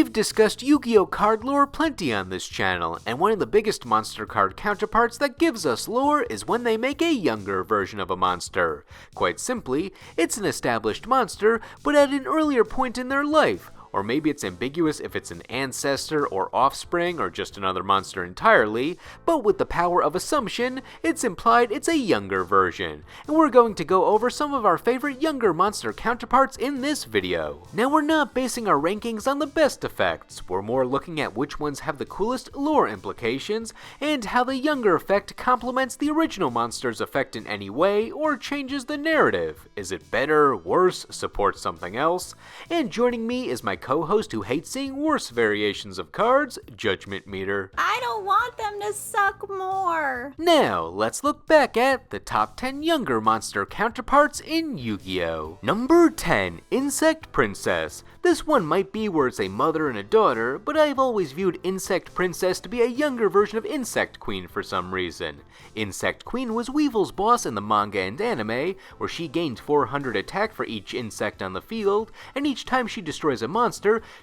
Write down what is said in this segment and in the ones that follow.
We've discussed Yu-Gi-Oh card lore plenty on this channel, and one of the biggest monster card counterparts that gives us lore is when they make a younger version of a monster. Quite simply, it's an established monster, but at an earlier point in their life. Or maybe it's ambiguous if it's an ancestor or offspring or just another monster entirely, but with the power of assumption, it's implied it's a younger version. And we're going to go over some of our favorite younger monster counterparts in this video. Now we're not basing our rankings on the best effects, we're more looking at which ones have the coolest lore implications, and how the younger effect complements the original monster's effect in any way, or changes the narrative. Is it better, worse, supports something else? And joining me is my co-host who hates seeing worse variations of cards, Judgment Meter. I don't want them to suck more. Now, let's look back at the top 10 younger monster counterparts in Yu-Gi-Oh! Number 10, Insect Princess. This one might be where it's a mother and a daughter, but I've always viewed Insect Princess to be a younger version of Insect Queen for some reason. Insect Queen was Weevil's boss in the manga and anime, where she gained 400 attack for each insect on the field, and each time she destroys a monster,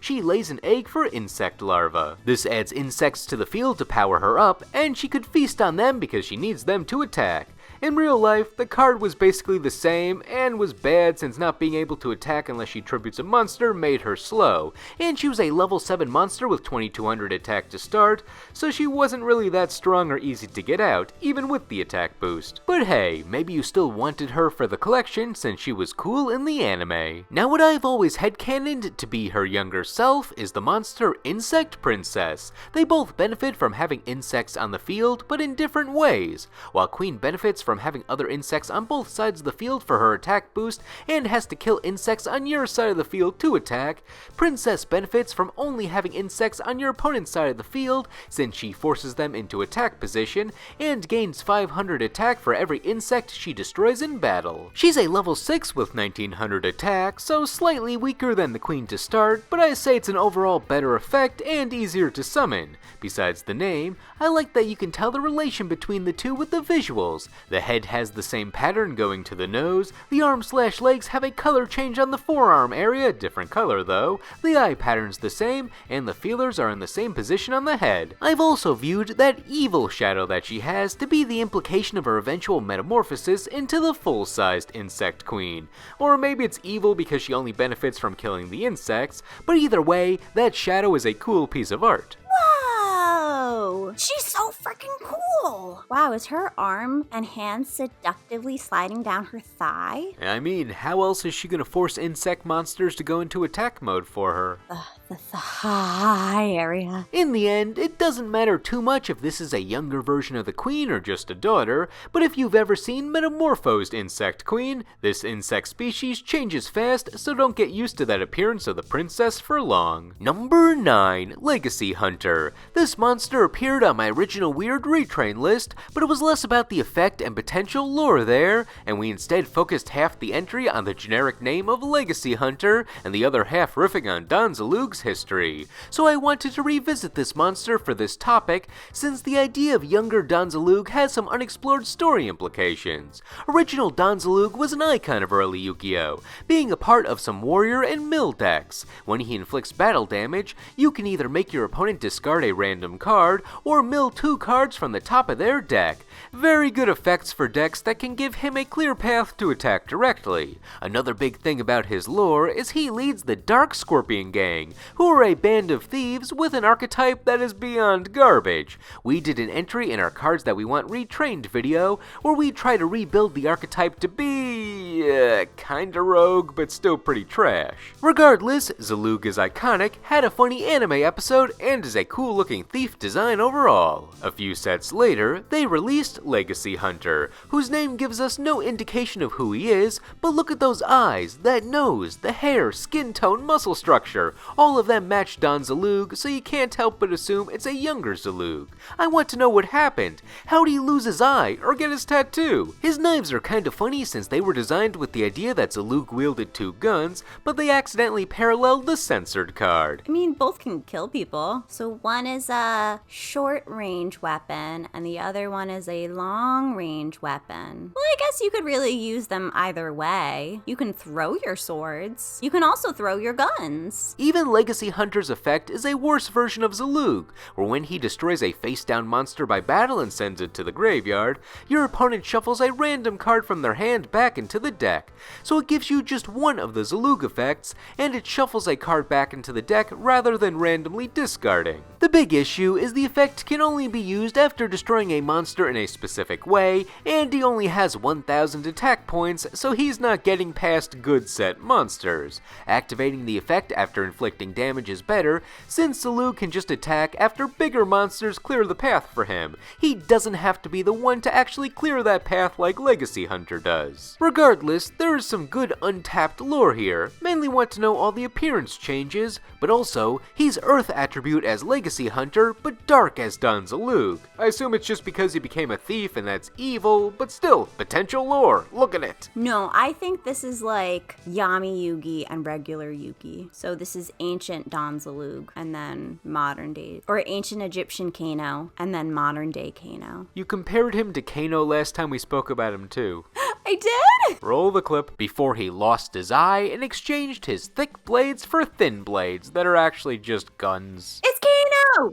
she lays an egg for insect larvae. This adds insects to the field to power her up, and she could feast on them because she needs them to attack. In real life, the card was basically the same, and was bad since not being able to attack unless she tributes a monster made her slow, and she was a level 7 monster with 2200 attack to start, so she wasn't really that strong or easy to get out, even with the attack boost. But hey, maybe you still wanted her for the collection since she was cool in the anime. Now what I've always headcanoned to be her younger self is the monster Insect Princess. They both benefit from having insects on the field, but in different ways. While Queen benefits from having other insects on both sides of the field for her attack boost, and has to kill insects on your side of the field to attack, Princess benefits from only having insects on your opponent's side of the field, since she forces them into attack position, and gains 500 attack for every insect she destroys in battle. She's a level 6 with 1900 attack, so slightly weaker than the Queen to start, but I say it's an overall better effect and easier to summon. Besides the name, I like that you can tell the relation between the two with the visuals. The head has the same pattern going to the nose, the arms/legs have a color change on the forearm area, different color though, the eye pattern's the same, and the feelers are in the same position on the head. I've also viewed that evil shadow that she has to be the implication of her eventual metamorphosis into the full-sized Insect Queen. Or maybe it's evil because she only benefits from killing the insects, but either way, that shadow is a cool piece of art. Whoa! She's so freaking cool! Wow, is her arm and hand seductively sliding down her thigh? I mean, how else is she gonna force insect monsters to go into attack mode for her? The thigh area. In the end, it doesn't matter too much if this is a younger version of the Queen or just a daughter, but if you've ever seen Metamorphosed Insect Queen, this insect species changes fast, so don't get used to that appearance of the princess for long. Number 9, Legacy Hunter. This monster appeared on my original weird retrain list, but it was less about the effect and potential lore there, and we instead focused half the entry on the generic name of Legacy Hunter, and the other half riffing on Danzalug's history. So I wanted to revisit this monster for this topic, since the idea of younger Danzalug has some unexplored story implications. Original Danzalug was an icon of early Yu-Gi-Oh!, being a part of some warrior and mill decks. When he inflicts battle damage, you can either make your opponent discard a random card, or mill 2 cards from the top of their deck. Very good effects for decks that can give him a clear path to attack directly. Another big thing about his lore is he leads the Dark Scorpion Gang, who are a band of thieves with an archetype that is beyond garbage. We did an entry in our Cards That We Want Retrained video, where we try to rebuild the archetype to be kinda rogue, but still pretty trash. Regardless, Zalug is iconic, had a funny anime episode, and is a cool looking thief design overall. A few sets later, they released Legacy Hunter, whose name gives us no indication of who he is, but look at those eyes, that nose, the hair, skin tone, muscle structure, all of them match Danzalug, so you can't help but assume it's a younger Zalug. I want to know what happened. How did he lose his eye, or get his tattoo? His knives are kinda funny since they were designed with the idea that Zalug wielded 2 guns, but they accidentally paralleled the censored card. I mean, both can kill people. So one is a short-range weapon, and the other one is a long-range weapon. Well, I guess you could really use them either way. You can throw your swords. You can also throw your guns. Even Legacy Legacy Hunter's effect is a worse version of Zalug, where when he destroys a face-down monster by battle and sends it to the graveyard, your opponent shuffles a random card from their hand back into the deck. So it gives you just one of the Zalug effects, and it shuffles a card back into the deck rather than randomly discarding. The big issue is the effect can only be used after destroying a monster in a specific way, and he only has 1000 attack points, so he's not getting past good set monsters. Activating the effect after inflicting damage is better, since Zalug can just attack after bigger monsters clear the path for him. He doesn't have to be the one to actually clear that path like Legacy Hunter does. Regardless, there is some good untapped lore here. Mainly want to know all the appearance changes, but also, he's Earth attribute as Legacy Hunter, but Dark as Don Zalug. I assume it's just because he became a thief and that's evil, but still, potential lore, look at it. No, I think this is like Yami Yugi and regular Yugi. So this is ancient Don Zalug and then modern day, or ancient Egyptian Kano and then modern day Kano. You compared him to Kano last time we spoke about him too. I did? Roll the clip. Before he lost his eye and exchanged his thick blades for thin blades that are actually just guns. It's Kano!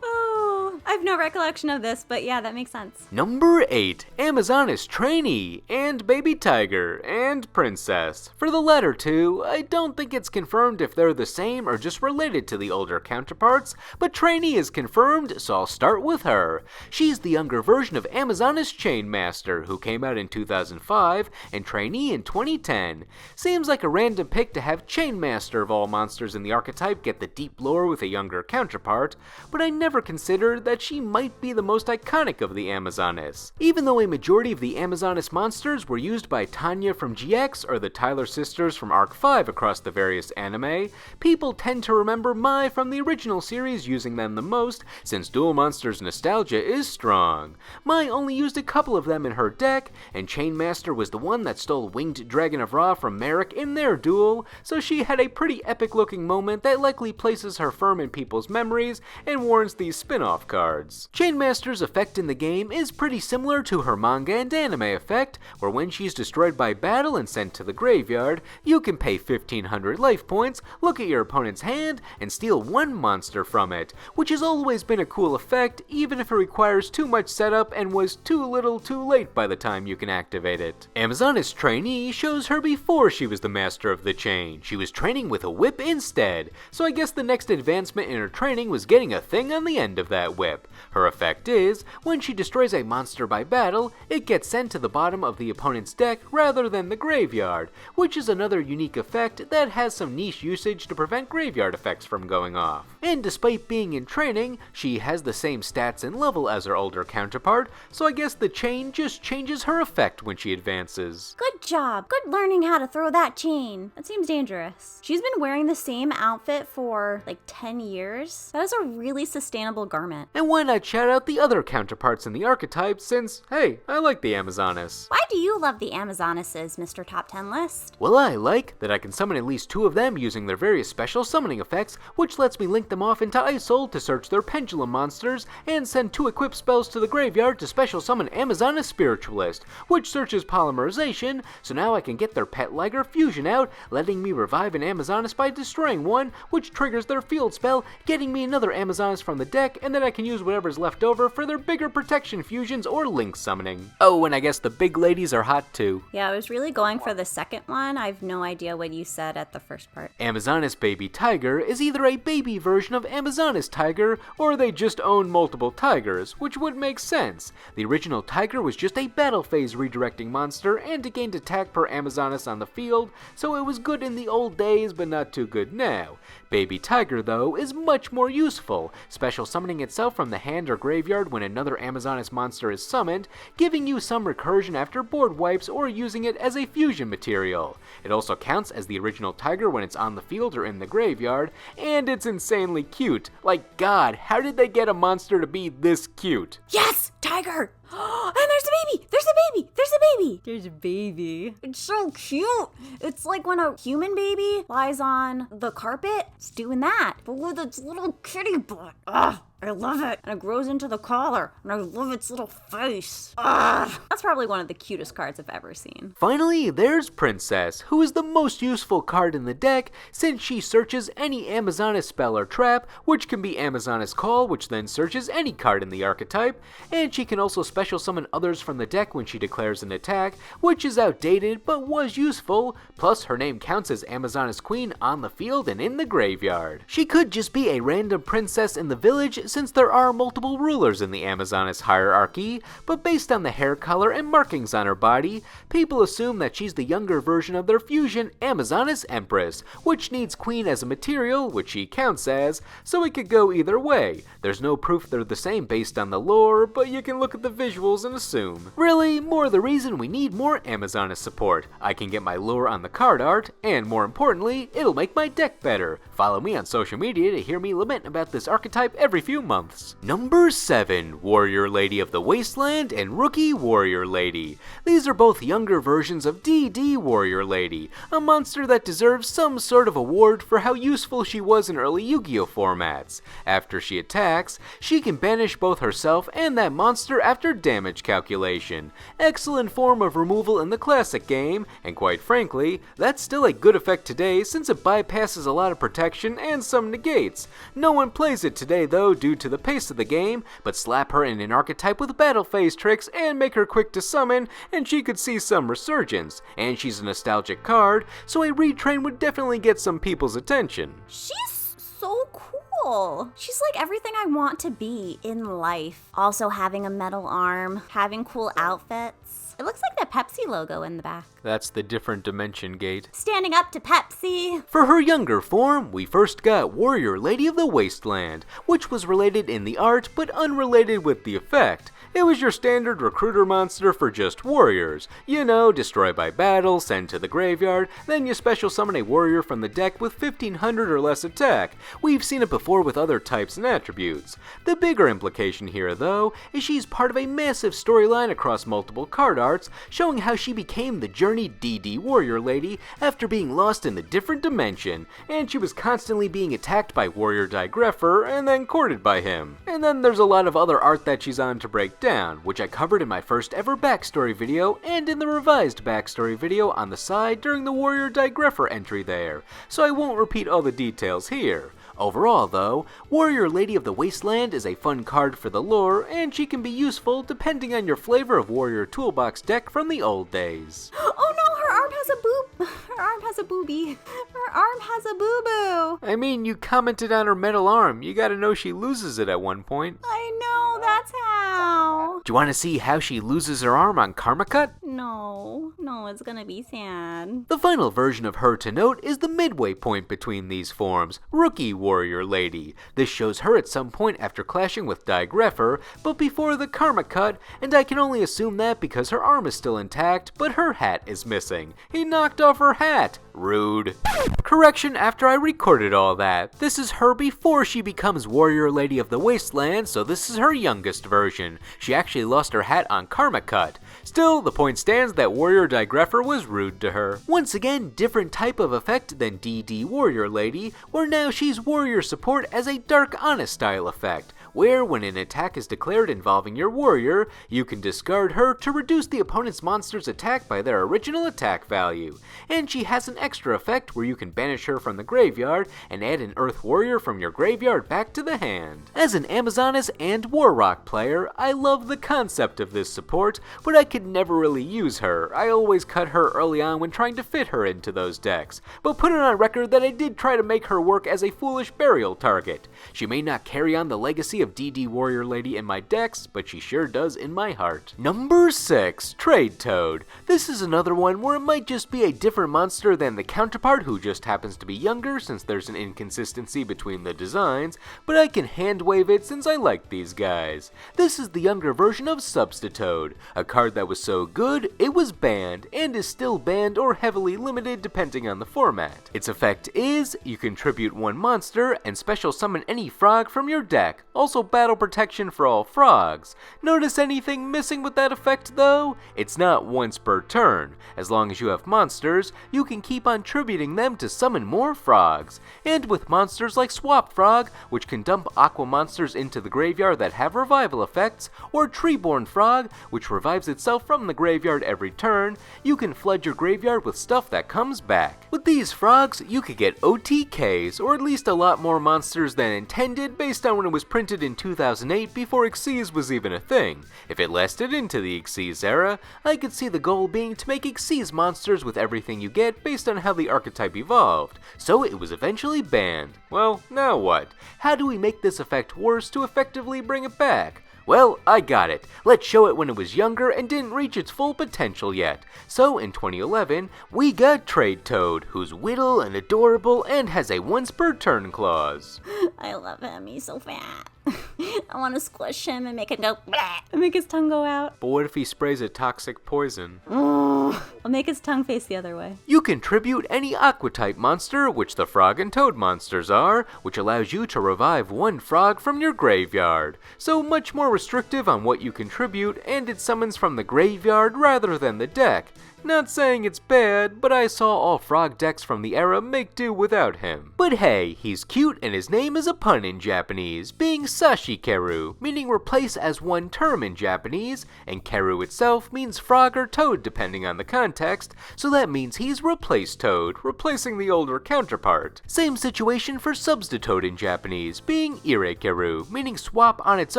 Oh, I have no recollection of this, but yeah, that makes sense. Number 8, Amazonis Trainee, and Baby Tiger, and Princess. For the latter two, I don't think it's confirmed if they're the same or just related to the older counterparts, but Trainee is confirmed, so I'll start with her. She's the younger version of Amazonis Chainmaster, who came out in 2005, and Trainee in 2010. Seems like a random pick to have Chainmaster of all monsters in the archetype get the deep lore with a younger counterpart, but I never considered that she might be the most iconic of the Amazonis. Even though a majority of the Amazonis monsters were used by Tanya from GX or the Tyler sisters from Arc 5 across the various anime, people tend to remember Mai from the original series using them the most, since Duel Monsters nostalgia is strong. Mai only used a couple of them in her deck, and Chainmaster was the one that stole Winged Dragon of Ra from Merrick in their duel, so she had a pretty epic looking moment that likely places her firm in people's memories and warrants these spin-off cards. Chainmaster's effect in the game is pretty similar to her manga and anime effect, where when she's destroyed by battle and sent to the graveyard, you can pay 1500 life points, look at your opponent's hand, and steal one monster from it, which has always been a cool effect, even if it requires too much setup and was too little too late by the time you can activate it. Amazonis Trainee shows her before she was the master of the chain. She was training with a whip instead, so I guess the next advancement in her training was getting a thing on the end of that whip. Her effect is, when she destroys a monster by battle, it gets sent to the bottom of the opponent's deck rather than the graveyard, which is another unique effect that has some niche usage to prevent graveyard effects from going off. And despite being in training, she has the same stats and level as her older counterpart, so I guess the chain just changes her effect when she advances. Good job. Good learning how to throw that chain. That seems dangerous. She's been wearing the same outfit for like 10 years. That is a really sustainable garment. And why not shout out the other counterparts in the archetype since, hey, I like the Amazonis. Why do you love the Amazonesses, Mr. Top 10 List? Well, I like that I can summon at least 2 of them using their various special summoning effects, which lets me link them off into Isold to search their pendulum monsters, and send 2 equipped spells to the graveyard to special summon Amazonis Spiritualist, which searches polymerization, so now I can get their pet Liger fusion out, letting me revive an Amazonis by destroying one, which triggers their field spell, getting me another Amazonis from the deck, and then I can use whatever's left over for their bigger protection fusions or link summoning. Oh, and I guess the big ladies are hot too. Yeah, I was really going for the second one. I have no idea what you said at the first part. Amazonis Baby Tiger is either a baby version of Amazonis Tiger, or they just own multiple tigers, which would make sense. The original tiger was just a battle phase redirecting monster, and it gained attack per Amazonis on the field, so it was good in the old days, but not too good now. Baby Tiger, though, is much more useful, special summoning itself from the hand or graveyard when another Amazonis monster is summoned, giving you some recursion after board wipes or using it as a fusion material. It also counts as the original tiger when it's on the field or in the graveyard, and it's insanely cute. Like, God, how did they get a monster to be this cute? Yes, tiger! And there's a baby! There's a baby! There's a baby! There's a baby. It's so cute. It's like when a human baby lies on the carpet. It's doing that, but with its little kitty butt. Ugh. I love it. And it grows into the collar. And I love its little face. Ugh. That's probably one of the cutest cards I've ever seen. Finally, there's Princess, who is the most useful card in the deck since she searches any Amazoness spell or trap, which can be Amazoness Call, which then searches any card in the archetype, and she can also special summon others from the deck when she declares an attack, which is outdated but was useful, plus her name counts as Amazoness Queen on the field and in the graveyard. She could just be a random princess in the village since there are multiple rulers in the Amazoness hierarchy, but based on the hair color and markings on her body, people assume that she's the younger version of their fusion Amazoness Empress, which needs Queen as a material, which she counts as, so it could go either way. There's no proof they're the same based on the lore, but you can look at the visuals and assume. Really, more the reason we need more Amazoness support. I can get my lore on the card art, and more importantly, it'll make my deck better. Follow me on social media to hear me lament about this archetype every few months. Number 7, Warrior Lady of the Wasteland and Rookie Warrior Lady. These are both younger versions of DD Warrior Lady, a monster that deserves some sort of award for how useful she was in early Yu-Gi-Oh formats. After she attacks, she can banish both herself and that monster after damage calculation. Excellent form of removal in the classic game, and quite frankly, that's still a good effect today since it bypasses a lot of protection and some negates. No one plays it today though due to the pace of the game, but slap her in an archetype with battle phase tricks and make her quick to summon, and she could see some resurgence. And she's a nostalgic card, so a retrain would definitely get some people's attention. She's so cool. She's like everything I want to be in life. Also having a metal arm, having cool outfits. It looks like the Pepsi logo in the back. That's the different dimension gate. Standing up to Pepsi. For her younger form, we first got Warrior Lady of the Wasteland, which was related in the art but unrelated with the effect. It was your standard recruiter monster for just warriors. You know, destroy by battle, send to the graveyard, then you special summon a warrior from the deck with 1500 or less attack. We've seen it before with other types and attributes. The bigger implication here, though, is she's part of a massive storyline across multiple card arts, showing how she became the journeyed DD Warrior Lady after being lost in the different dimension, and she was constantly being attacked by Warrior Digrepher and then courted by him. And then there's a lot of other art that she's on to break down, which I covered in my first ever backstory video and in the revised backstory video on the side during the Warrior Digrepher entry there, so I won't repeat all the details here. Overall though, Warrior Lady of the Wasteland is a fun card for the lore, and she can be useful depending on your flavor of Warrior Toolbox deck from the old days. Oh no, her arm has a boob. Her arm has a boobie. Her arm has a boo-boo. I mean, you commented on her metal arm. You gotta know she loses it at one point. I know, that's how. Do you want to see how she loses her arm on Karma Cut? No, it's gonna be sad. The final version of her to note is the midway point between these forms, Rookie Warrior Lady. This shows her at some point after clashing with Digrepher, but before the Karma Cut, and I can only assume that because her arm is still intact, but her hat is missing. He knocked off her hat. Rude. Correction after I recorded all that. This is her before she becomes Warrior Lady of the Wasteland, so this is her youngest version. She actually lost her hat on Karma Cut. Still, the point stands that Warrior Digrepher was rude to her. Once again, different type of effect than DD Warrior Lady, where now she's warrior support as a Dark Honest style effect, where when an attack is declared involving your warrior, you can discard her to reduce the opponent's monster's attack by their original attack value. And she has an extra effect where you can banish her from the graveyard and add an Earth Warrior from your graveyard back to the hand. As an Amazoness and Warrock player, I love the concept of this support, but I could never really use her. I always cut her early on when trying to fit her into those decks, but put it on record that I did try to make her work as a foolish burial target. She may not carry on the legacy of DD Warrior Lady in my decks, but she sure does in my heart. Number 6, Trade Toad. This is another one where it might just be a different monster than the counterpart who just happens to be younger since there's an inconsistency between the designs, but I can hand wave it since I like these guys. This is the younger version of Substitoad, a card that was so good it was banned, and is still banned or heavily limited depending on the format. Its effect is, you contribute one monster and special summon any frog from your deck. Also also battle protection for all frogs. Notice anything missing with that effect though? It's not once per turn. As long as you have monsters, you can keep on tributing them to summon more frogs. And with monsters like Swap Frog, which can dump aqua monsters into the graveyard that have revival effects, or Treeborn Frog, which revives itself from the graveyard every turn, you can flood your graveyard with stuff that comes back. With these frogs, you could get OTKs, or at least a lot more monsters than intended based on when it was printed in 2008 before Xyz was even a thing. If it lasted into the Xyz era, I could see the goal being to make Xyz monsters with everything you get based on how the archetype evolved, so it was eventually banned. Well, now what? How do we make this effect worse to effectively bring it back? Well, I got it. Let's show it when it was younger and didn't reach its full potential yet. So in 2011, we got Trade Toad, who's little and adorable and has a once per turn clause. I love him, he's so fat. I want to squish him and make it go bleh, and make his tongue go out. But what if he sprays a toxic poison? I'll make his tongue face the other way. You can tribute any aqua-type monster, which the frog and toad monsters are, which allows you to revive one frog from your graveyard. So much more restrictive on what you can tribute, and it summons from the graveyard rather than the deck. Not saying it's bad, but I saw all frog decks from the era make do without him. But hey, he's cute and his name is a pun in Japanese, being Sashikeru, meaning replace as one term in Japanese, and Keru itself means frog or toad depending on the context, so that means he's replaced toad, replacing the older counterpart. Same situation for substitute in Japanese, being Irekeru, meaning swap on its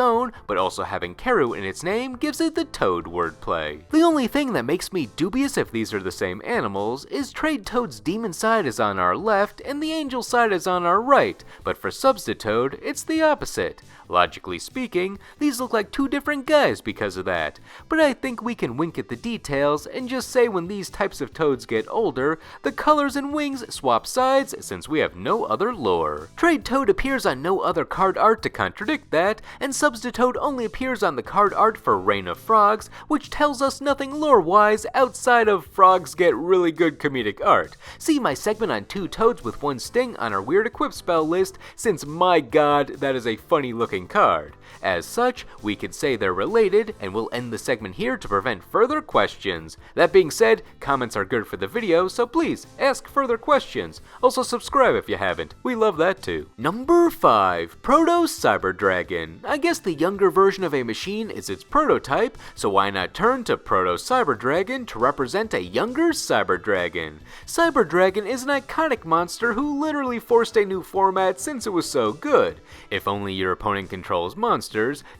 own, but also having Keru in its name gives it the toad wordplay. The only thing that makes me dubious if these are the same animals is Trade Toad's demon side is on our left and the angel side is on our right, but for Substitute, it's the opposite. Logically speaking, these look like two different guys because of that, but I think we can wink at the details and just say when these types of toads get older, the colors and wings swap sides since we have no other lore. Trade Toad appears on no other card art to contradict that, and Substitute only appears on the card art for Reign of Frogs, which tells us nothing lore-wise outside of frogs get really good comedic art. See my segment on 2 toads with 1 sting on our weird equip spell list, since my god, that is a funny looking card. As such, we could say they're related, and we'll end the segment here to prevent further questions. That being said, comments are good for the video, so please, ask further questions. Also subscribe if you haven't, we love that too. Number 5, Proto Cyber Dragon. I guess the younger version of a machine is its prototype, so why not turn to Proto Cyber Dragon to represent a younger Cyber Dragon? Cyber Dragon is an iconic monster who literally forced a new format since it was so good. If only your opponent controls monsters,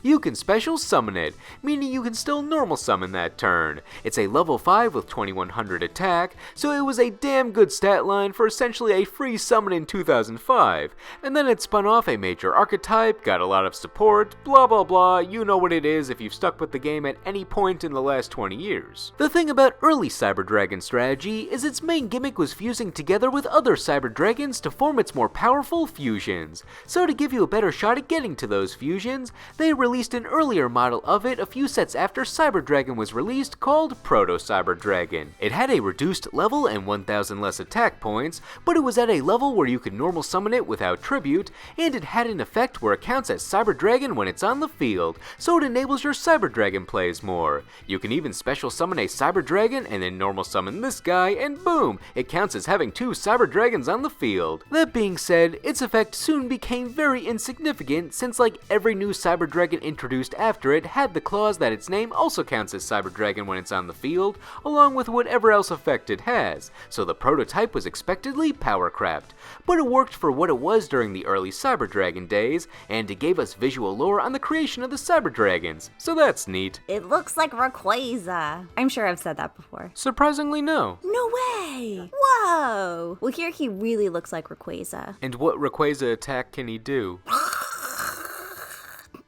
you can special summon it, meaning you can still normal summon that turn. It's a level 5 with 2100 attack, so it was a damn good stat line for essentially a free summon in 2005. And then it spun off a major archetype, got a lot of support, blah blah blah, you know what it is if you've stuck with the game at any point in the last 20 years. The thing about early Cyber Dragon strategy is its main gimmick was fusing together with other Cyber Dragons to form its more powerful fusions. So to give you a better shot at getting to those fusions, they released an earlier model of it a few sets after Cyber Dragon was released called Proto Cyber Dragon. It had a reduced level and 1000 less attack points, but it was at a level where you could normal summon it without tribute, and it had an effect where it counts as Cyber Dragon when it's on the field, so it enables your Cyber Dragon plays more. You can even special summon a Cyber Dragon and then normal summon this guy, and boom, it counts as having 2 Cyber Dragons on the field. That being said, its effect soon became very insignificant since like every new Cyber Dragon introduced after it had the clause that its name also counts as Cyber Dragon when it's on the field, along with whatever else effect it has, so the prototype was expectedly power crapped. But it worked for what it was during the early Cyber Dragon days, and it gave us visual lore on the creation of the Cyber Dragons, so that's neat. It looks like Rayquaza. I'm sure I've said that before. Surprisingly no. No way! Whoa! Well, here he really looks like Rayquaza. And what Rayquaza attack can he do?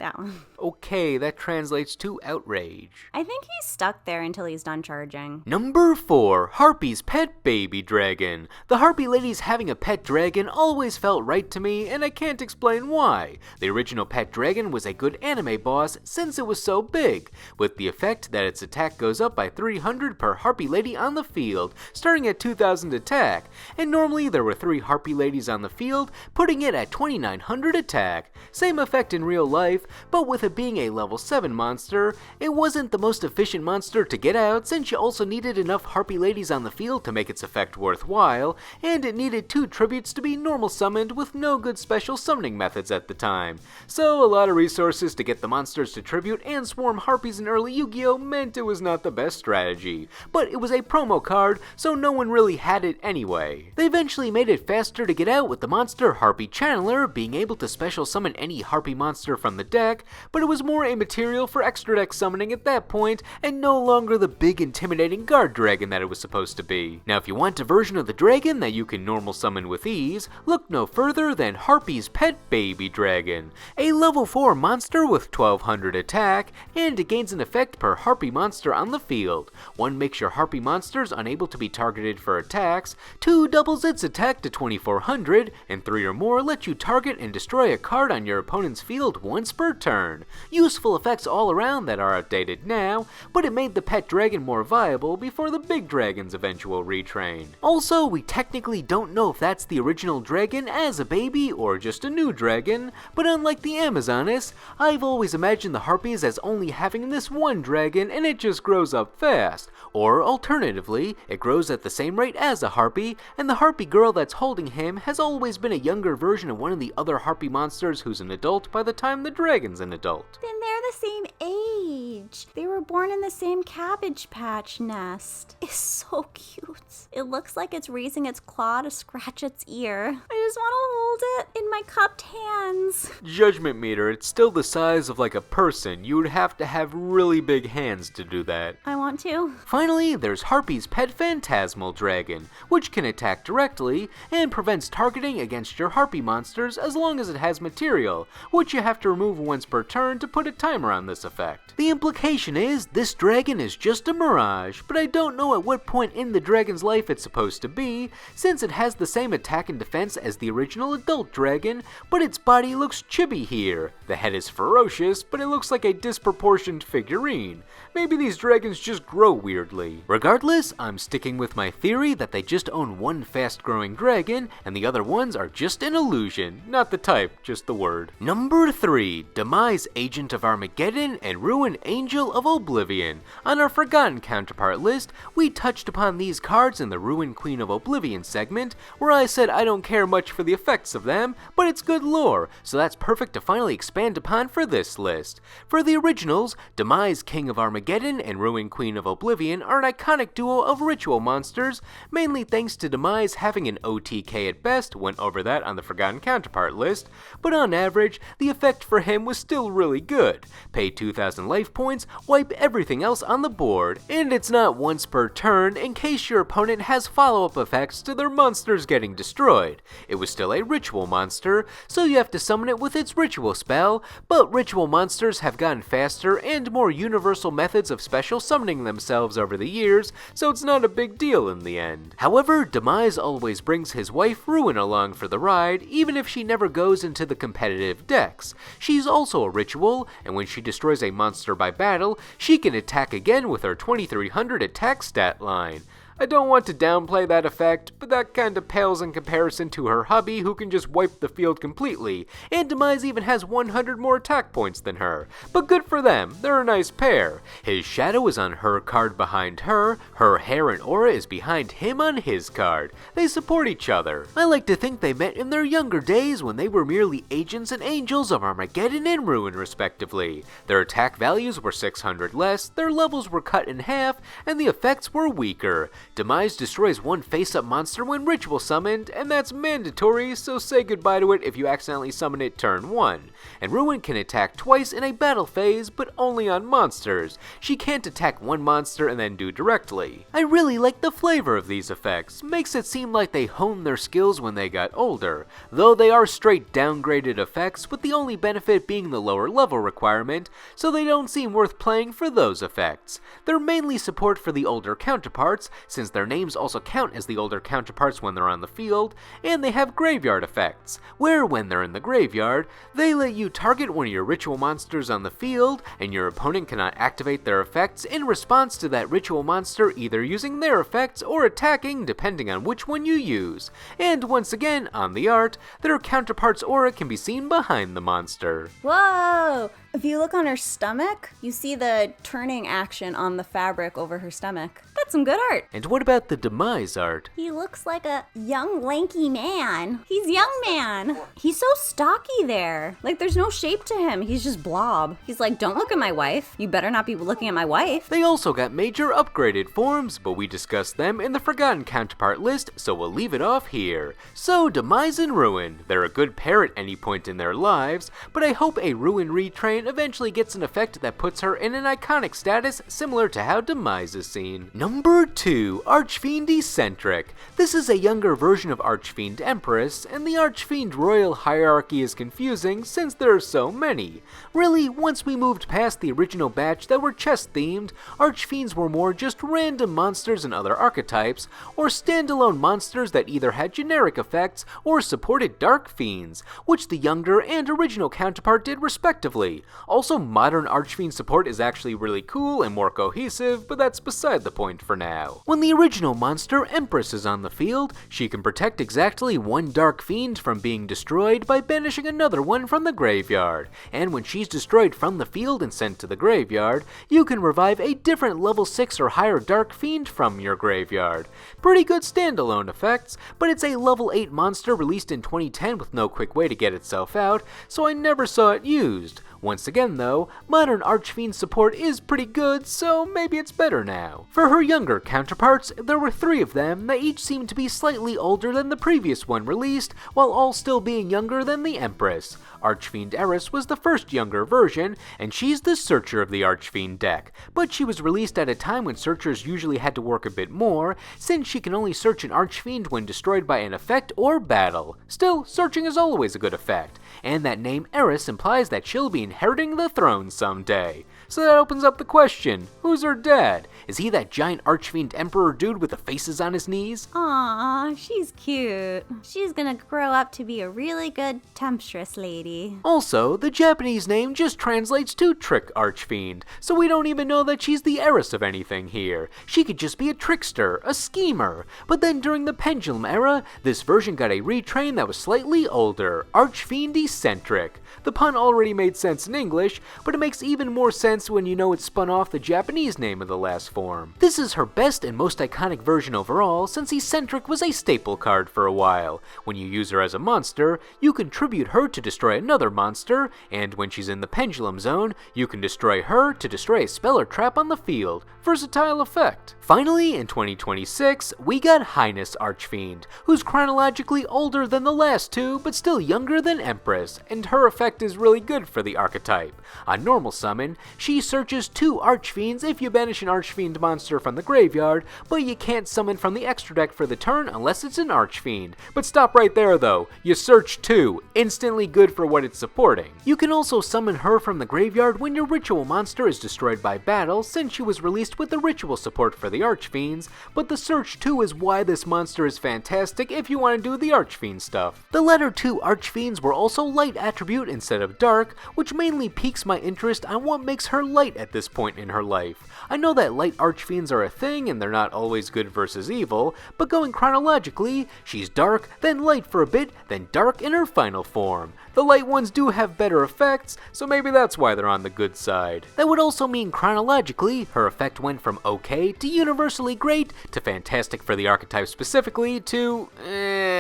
Oh. Okay, that translates to outrage. I think he's stuck there until he's done charging. Number 4, Harpy's pet baby dragon. The Harpy ladies having a pet dragon always felt right to me, and I can't explain why. The original pet dragon was a good anime boss since it was so big, with the effect that its attack goes up by 300 per Harpy lady on the field, starting at 2000 attack, and normally there were 3 Harpy ladies on the field, putting it at 2900 attack. Same effect in real life, but with it being a level 7 monster, it wasn't the most efficient monster to get out since you also needed enough Harpy ladies on the field to make its effect worthwhile, and it needed 2 tributes to be normal summoned with no good special summoning methods at the time. So a lot of resources to get the monsters to tribute and swarm Harpies in early Yu-Gi-Oh! Meant it was not the best strategy, but it was a promo card, so no one really had it anyway. They eventually made it faster to get out with the monster Harpy Channeler being able to special summon any Harpy monster from the deck, but it was more a material for extra deck summoning at that point, and no longer the big intimidating guard dragon that it was supposed to be. Now if you want a version of the dragon that you can normal summon with ease, look no further than Harpy's pet baby dragon. A level 4 monster with 1200 attack, and it gains an effect per Harpy monster on the field. 1 makes your Harpy monsters unable to be targeted for attacks, 2 doubles its attack to 2400, and 3 or more let you target and destroy a card on your opponent's field once per turn. Useful effects all around that are outdated now, but it made the pet dragon more viable before the big dragon's eventual retrain. Also, we technically don't know if that's the original dragon as a baby or just a new dragon, but unlike the Amazoness, I've always imagined the Harpies as only having this one dragon and it just grows up fast. Or alternatively, it grows at the same rate as a Harpy, and the Harpy girl that's holding him has always been a younger version of one of the other Harpy monsters who's an adult by the time the dragon's an adult. Then they're the same age. They were born in the same Cabbage Patch nest. It's so cute. It looks like it's raising its claw to scratch its ear. I just want to hold it in my cupped hands. Judgment meter, it's still the size of like a person. You would have to have really big hands to do that. I want to. Finally, there's Harpy's pet phantasmal dragon, which can attack directly and prevents targeting against your Harpy monsters as long as it has material, which you have to remove once per turn to put a timer on this effect. The implication is this dragon is just a mirage, but I don't know at what point in the dragon's life it's supposed to be, since it has the same attack and defense as the original adult dragon, but its body looks chibi here. The head is ferocious, but it looks like a disproportioned figurine. Maybe these dragons just grow weirdly. Regardless, I'm sticking with my theory that they just own one fast-growing dragon, and the other ones are just an illusion. Not the type, just the word. Number 3, Demise Agent of Armageddon and Ruin Angel of Oblivion. On our Forgotten Counterpart list, we touched upon these cards in the Ruin Queen of Oblivion segment, where I said I don't care much for the effects of them, but it's good lore, so that's perfect to finally expand upon for this list. For the originals, Demise King of Armageddon and Ruin Queen of Oblivion are an iconic duo of ritual monsters, mainly thanks to Demise having an OTK at best, went over that on the Forgotten Counterpart list, but on average, the effect for him was still really good. Pay 2000 life points, wipe everything else on the board, and it's not once per turn in case your opponent has follow-up effects to their monsters getting destroyed. It was still a ritual monster, so you have to summon it with its ritual spell, but ritual monsters have gotten faster and more universal methods of special summoning themselves over the years, so it's not a big deal in the end. However, Demise always brings his wife Ruin along for the ride, even if she never goes into the competitive decks. She's also a ritual, and when she destroys a monster by battle, she can attack again with her 2300 attack stat line. I don't want to downplay that effect, but that kinda pales in comparison to her hubby who can just wipe the field completely, and Demise even has 100 more attack points than her. But good for them, they're a nice pair. His shadow is on her card behind her hair and aura is behind him on his card. They support each other. I like to think they met in their younger days when they were merely agents and angels of Armageddon and Ruin respectively. Their attack values were 600 less, their levels were cut in half, and the effects were weaker. Demise destroys one face-up monster when ritual summoned, and that's mandatory, so say goodbye to it if you accidentally summon it turn 1. And Ruin can attack twice in a battle phase, but only on monsters. She can't attack one monster and then do directly. I really like the flavor of these effects, makes it seem like they honed their skills when they got older, though they are straight downgraded effects, with the only benefit being the lower level requirement, so they don't seem worth playing for those effects. They're mainly support for the older counterparts, since their names also count as the older counterparts when they're on the field, and they have graveyard effects, where when they're in the graveyard, they let you target one of your ritual monsters on the field, and your opponent cannot activate their effects in response to that ritual monster either using their effects or attacking depending on which one you use. And once again, on the art, their counterpart's aura can be seen behind the monster. Whoa! If you look on her stomach, you see the turning action on the fabric over her stomach. That's some good art. And what about the Demise art? He looks like a young, lanky man. He's young man. He's so stocky there. Like, there's no shape to him. He's just blob. He's like, don't look at my wife. You better not be looking at my wife. They also got major upgraded forms, but we discussed them in the Forgotten Counterpart list, so we'll leave it off here. So, Demise and Ruin. They're a good pair at any point in their lives, but I hope a Ruin retrain eventually gets an effect that puts her in an iconic status similar to how Demise is seen. Number 2, Archfiend Eccentric. This is a younger version of Archfiend Empress, and the Archfiend royal hierarchy is confusing since there are so many. Really, once we moved past the original batch that were chest themed, Archfiends were more just random monsters and other archetypes, or standalone monsters that either had generic effects or supported Dark Fiends, which the younger and original counterpart did respectively. Also, modern Archfiend support is actually really cool and more cohesive, but that's beside the point for now. When the original monster Empress is on the field, she can protect exactly one Dark Fiend from being destroyed by banishing another one from the graveyard, and when she's destroyed from the field and sent to the graveyard, you can revive a different level 6 or higher Dark Fiend from your graveyard. Pretty good standalone effects, but it's a level 8 monster released in 2010 with no quick way to get itself out, so I never saw it used. Once again though, modern Archfiend support is pretty good, so maybe it's better now. For her younger counterparts, there were 3 of them that each seemed to be slightly older than the previous one released, while all still being younger than the Empress. Archfiend Eris was the first younger version, and she's the Searcher of the Archfiend deck, but she was released at a time when Searchers usually had to work a bit more, since she can only search an Archfiend when destroyed by an effect or battle. Still, searching is always a good effect, and that name Eris implies that she'll be inheriting the throne someday. So that opens up the question, who's her dad? Is he that giant Archfiend Emperor dude with the faces on his knees? Aww, she's cute. She's gonna grow up to be a really good temptress lady. Also, the Japanese name just translates to Trick Archfiend, so we don't even know that she's the heiress of anything here. She could just be a trickster, a schemer. But then during the Pendulum era, this version got a retrain that was slightly older, Archfiend Eccentric. The pun already made sense in English, but it makes even more sense when you know it spun off the Japanese name of the last form. This is her best and most iconic version overall, since Eccentric was a staple card for a while. When you use her as a monster, you can tribute her to destroy another monster, and when she's in the Pendulum Zone, you can destroy her to destroy a spell or trap on the field. Versatile effect. Finally, in 2026, we got Highness Archfiend, who's chronologically older than the last 2, but still younger than Empress, and her effect is really good for the archetype. On normal summon, she searches 2 Archfiends if you banish an Archfiend monster from the graveyard, but you can't summon from the extra deck for the turn unless it's an Archfiend. But stop right there though, you search 2, instantly good for what it's supporting. You can also summon her from the graveyard when your ritual monster is destroyed by battle, since she was released with the ritual support for the Archfiends, but the search 2 is why this monster is fantastic if you want to do the Archfiend stuff. The latter 2 Archfiends were also light attribute instead of dark, which mainly piques my interest on what makes her light at this point in her life. I know that light Archfiends are a thing and they're not always good versus evil, but going chronologically, she's dark, then light for a bit, then dark in her final form. The light ones do have better effects, so maybe that's why they're on the good side. That would also mean chronologically, her effect went from okay to universally great to fantastic for the archetype specifically to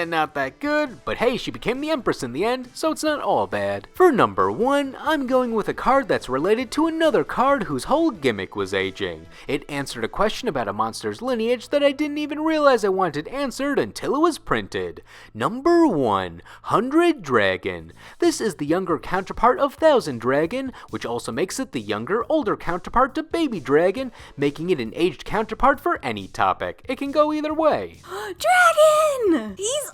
not that good, but hey, she became the Empress in the end, so it's not all bad. For number 1, I'm going with a card that's related to another card whose whole gimmick was aging. It answered a question about a monster's lineage that I didn't even realize I wanted answered until it was printed. Number 1, 100 Dragon. This is the younger counterpart of 1000 Dragon, which also makes it the younger, older counterpart to Baby Dragon, making it an aged counterpart for any topic. It can go either way. Dragon! He's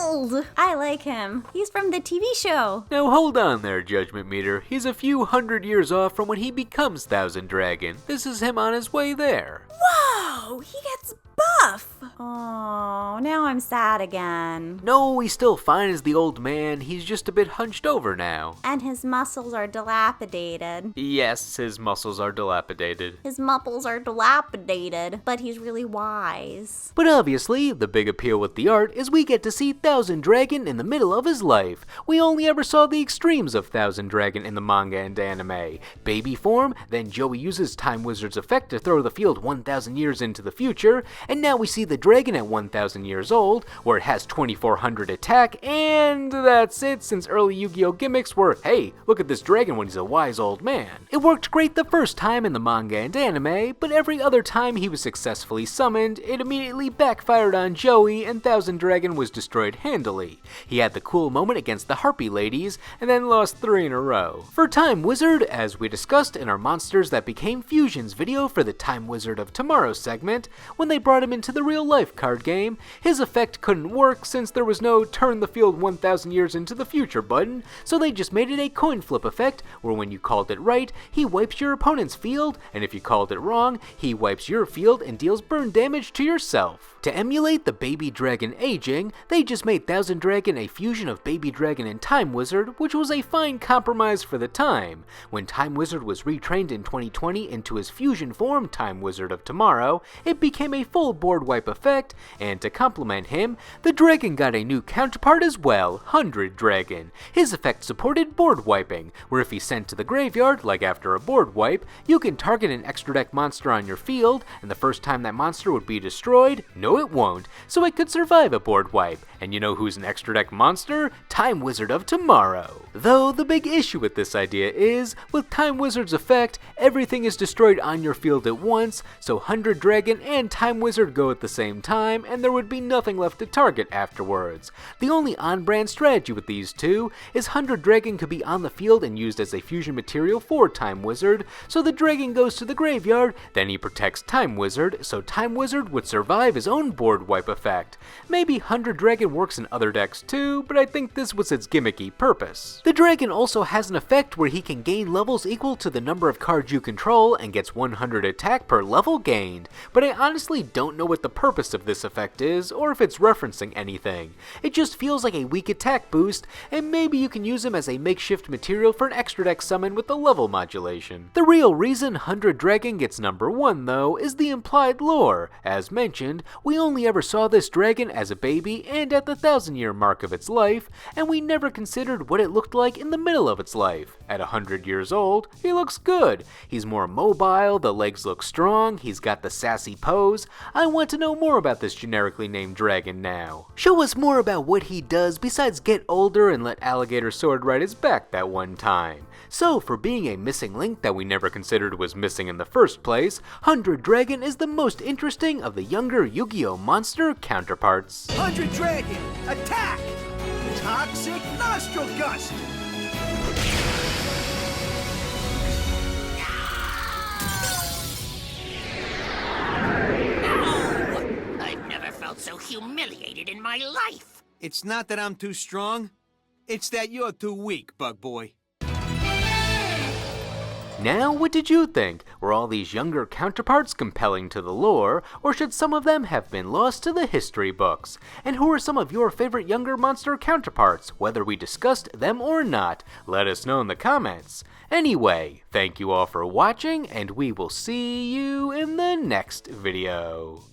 old! I like him. He's from the TV show. Now hold on there, Judgment Meter. He's a few hundred years off from when he becomes 1000 Dragon. This is him on his way there. Whoa! He gets buff! Oh, now I'm sad again. No, he's still fine as the old man. He's just a bit hunched over now. And his muscles are dilapidated. Yes, his muscles are dilapidated. His muscles are dilapidated, but he's really wise. But obviously, the big appeal with the art is we get to see 1000 Dragon in the middle of his life. We only ever saw the extremes of 1000 Dragon in the manga and anime. Baby form, then Joey uses Time Wizard's effect to throw the field 1000 years into the future, and now we see the dragon at 1000 years old, where it has 2400 attack, and that's it, since early Yu-Gi-Oh gimmicks were, hey, look at this dragon when he's a wise old man. It worked great the first time in the manga and anime, but every other time he was successfully summoned, it immediately backfired on Joey, and 1000 Dragon was destroyed handily. He had the cool moment against the Harpy ladies, and then lost 3 in a row. For Time Wizard, as we discussed in our Monsters That Became Fusions video for the Time Wizard of Tomorrow segment, when they brought him into the real-life card game, his effect couldn't work since there was no turn the field 1000 years into the future button, so they just made it a coin flip effect, where when you called it right, he wipes your opponent's field, and if you called it wrong, he wipes your field and deals burn damage to yourself. To emulate the Baby Dragon aging, they just made 1000 Dragon a fusion of Baby Dragon and Time Wizard, which was a fine compromise for the time. When Time Wizard was retrained in 2020 into his fusion form, Time Wizard of Tomorrow, it became a full board wipe effect, and to complement him, the dragon got a new counterpart as well, 100 Dragon. His effect supported board wiping, where if he's sent to the graveyard, like after a board wipe, you can target an extra deck monster on your field, and the first time that monster would be destroyed, no it won't, so it could survive a board wipe. And you know who's an extra deck monster? Time Wizard of Tomorrow. Though the big issue with this idea is, with Time Wizard's effect, everything is destroyed on your field at once, so 100 Dragon and Time Wizard go at the same time, and there would be nothing left to target afterwards. The only on-brand strategy with these two is 100 Dragon could be on the field and used as a fusion material for Time Wizard, so the dragon goes to the graveyard, then he protects Time Wizard, so Time Wizard would survive his own board wipe effect. Maybe 100 Dragon works in other decks too, but I think this was its gimmicky purpose. The dragon also has an effect where he can gain levels equal to the number of cards you control and gets 100 attack per level gained, but I honestly don't know what the purpose of this effect is, or if it's referencing anything. It just feels like a weak attack boost, and maybe you can use him as a makeshift material for an extra deck summon with the level modulation. The real reason 100 Dragon gets number 1 though is the implied lore. As mentioned, we only ever saw this dragon as a baby and at the 1000-year mark of its life, and we never considered what it looked like in the middle of its life. At 100 years old, he looks good. He's more mobile, the legs look strong, he's got the sassy pose. I want to know more about this generically named dragon now. Show us more about what he does besides get older and let Alligator Sword ride his back that one time. So, for being a missing link that we never considered was missing in the first place, 100 Dragon is the most interesting of the younger Yu-Gi-Oh monster counterparts. 100 Dragon, attack! Toxic Nostril Gust! I've never felt so humiliated in my life. It's not that I'm too strong. It's that you're too weak, Bug Boy. Now, what did you think? Were all these younger counterparts compelling to the lore, or should some of them have been lost to the history books? And who are some of your favorite younger monster counterparts, whether we discussed them or not? Let us know in the comments. Anyway, thank you all for watching, and we will see you in the next video.